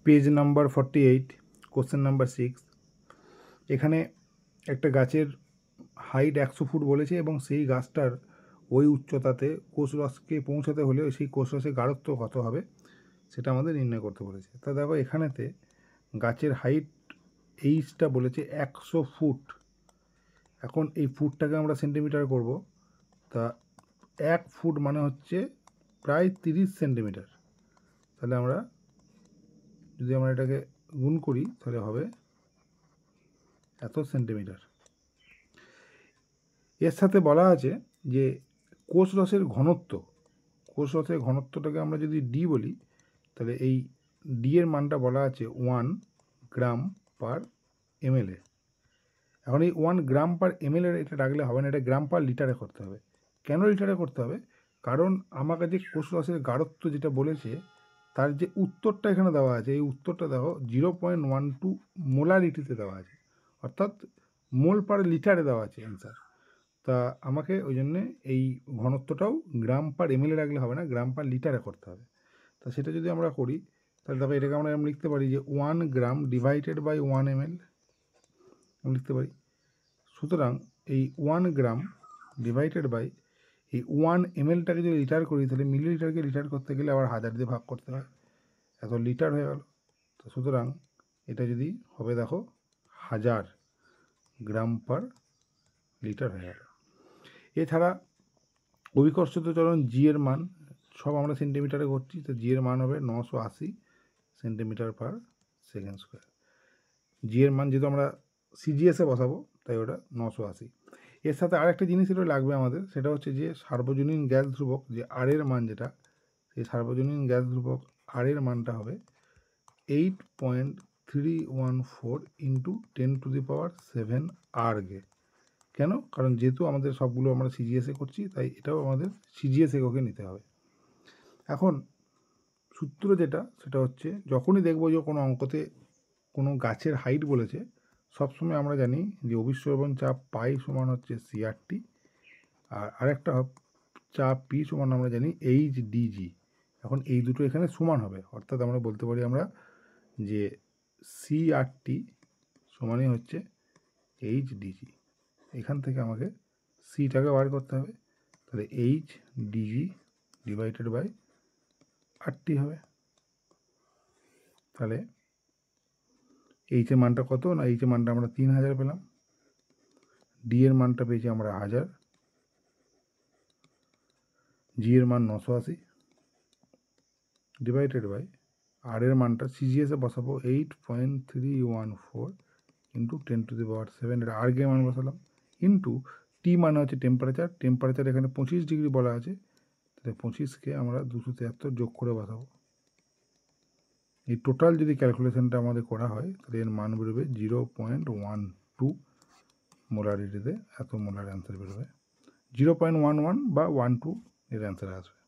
Page number 48, question number 6। এখানে একটা গাছের হাইট 100 ফুট বলেছে এবং সেই গাছটার ওই উচ্চতাতে কোষরসকে পৌঁছাতে হলে সেই কোষরসের গাঢ়ত্ব কত হবে সেটা আমাদের নির্ণয় করতে বলেছে। তা দেখো এখানেতে গাছের হাইট এইচটা বলেছে 100 ফুট। এখন এই ফুটটাকে আমরা সেন্টিমিটার করব, তা 1 ফুট মানে হচ্ছে প্রায় 30 সেন্টিমিটার। তাহলে আমরা যদি আমরা এটাকে গুণ করি তাহলে হবে এত সেন্টিমিটার। এর সাথে বলা আছে যে কোষরসের ঘনত্বটাকে আমরা যদি ডি বলি, তাহলে এই ডি এর মানটা বলা আছে 1 গ্রাম পার এমএল এ। এখন এই 1 গ্রাম পার এমএল এর এটা রাখলে হবে না, এটা গ্রাম পার লিটারে করতে হবে। কেন লিটারে করতে হবে? কারণ আমার কাছে কোষরসের গাঢ়ত্ব যেটা বলেছে তার যে উত্তরটা এখানে দেওয়া আছে, এই উত্তরটা দেখো 0.12 মোলারিটিতে দেওয়া আছে, অর্থাৎ মোল পার লিটারে দেওয়া আছে অ্যান্সার। তা আমাকে ওই জন্যে এই ঘনত্বটাও গ্রাম পার এমএল এ রাখলে হবে না, গ্রাম পার লিটারে করতে হবে। তা সেটা যদি আমরা করি তাহলে দেখো এটাকে আমরা এরকম লিখতে পারি যে 1 গ্রাম ডিভাইডেড বাই 1 এমএল লিখতে পারি। সুতরাং এই 1 গ্রাম ডিভাইডেড বাই এই 1 এমএলটাকে যদি লিটার করি তাহলে মিলিলিটারকে লিটার করতে গেলে আবার 1000 দিয়ে ভাগ করতে হয়, এত লিটার হয়ে গেল। তো সুতরাং এটা যদি হবে দেখো 1000 গ্রাম পার লিটার হয়ে গেল। এছাড়া অভিকর্ষিত ত্বরণ জি এর মান সব আমরা সেন্টিমিটারে করছি, তো জি এর মান হবে 980 সেন্টিমিটার পার সেকেন্ড স্কোয়ার। জি এর মান যেহেতু আমরা সিজিএসে বসাবো তাই ওটা 980। এর সাথে আরেকটা জিনিস এটা লাগবে আমাদের, সেটা হচ্ছে যে সার্বজনীন গ্যাস ধ্রুবক যে আর এর মান যেটা, সেই সার্বজনীন গ্যাস ধ্রুবক আর এর মানটা হবে 8.314 ইন্টু 10⁷ আর্গে। কেন? কারণ যেহেতু আমাদের সবগুলো আমরা সিজিএসে করছি তাই এটাও আমাদের সিজিএস এককে নিতে হবে। এখন সূত্র যেটা সেটা হচ্ছে যখনই দেখবো যে কোনো অঙ্কতে কোনো গাছের হাইট বলেছে, সবসময় আমরা জানি যে অভিস্রবণ চাপ পাই সমান হচ্ছে সিআরটি, আর আরেকটা চাপ পি সমান আমরা জানি এইচ ডিজি। এখন এই দুটো এখানে সমান হবে, অর্থাৎ আমরা বলতে পারি আমরা যে সিআরটি সমানই হচ্ছে এইচ ডিজি। এখান থেকে আমাকে সিটাকে বার করতে হবে, তাহলে H DG divided by RT হবে। তাহলে এইচের মানটা কত না, এইচের মানটা আমরা 3000 পেলাম, ডি এর মানটা পেয়েছি আমরা 1000, জি এর মান 980 ডিভাইডেড বাই আর এর মানটা সিজিএসে বসাবো 8.314 ইন্টু 10⁷, এটা আর্গের মান বসালাম, ইন্টু টি মানে হচ্ছে টেম্পারেচার এখানে 25 ডিগ্রি বলা আছে, তাহলে 25কে আমরা 273 যোগ করে বসাবো। এই টোটাল যদি ক্যালকুলেশনটা আমাদের করা হয় তাহলে এর মান বেরোবে 0.12 মোলারিটিতে, এত মোলার অ্যান্সার বেরোবে। 0.11 বা 12 এর অ্যান্সার আসবে।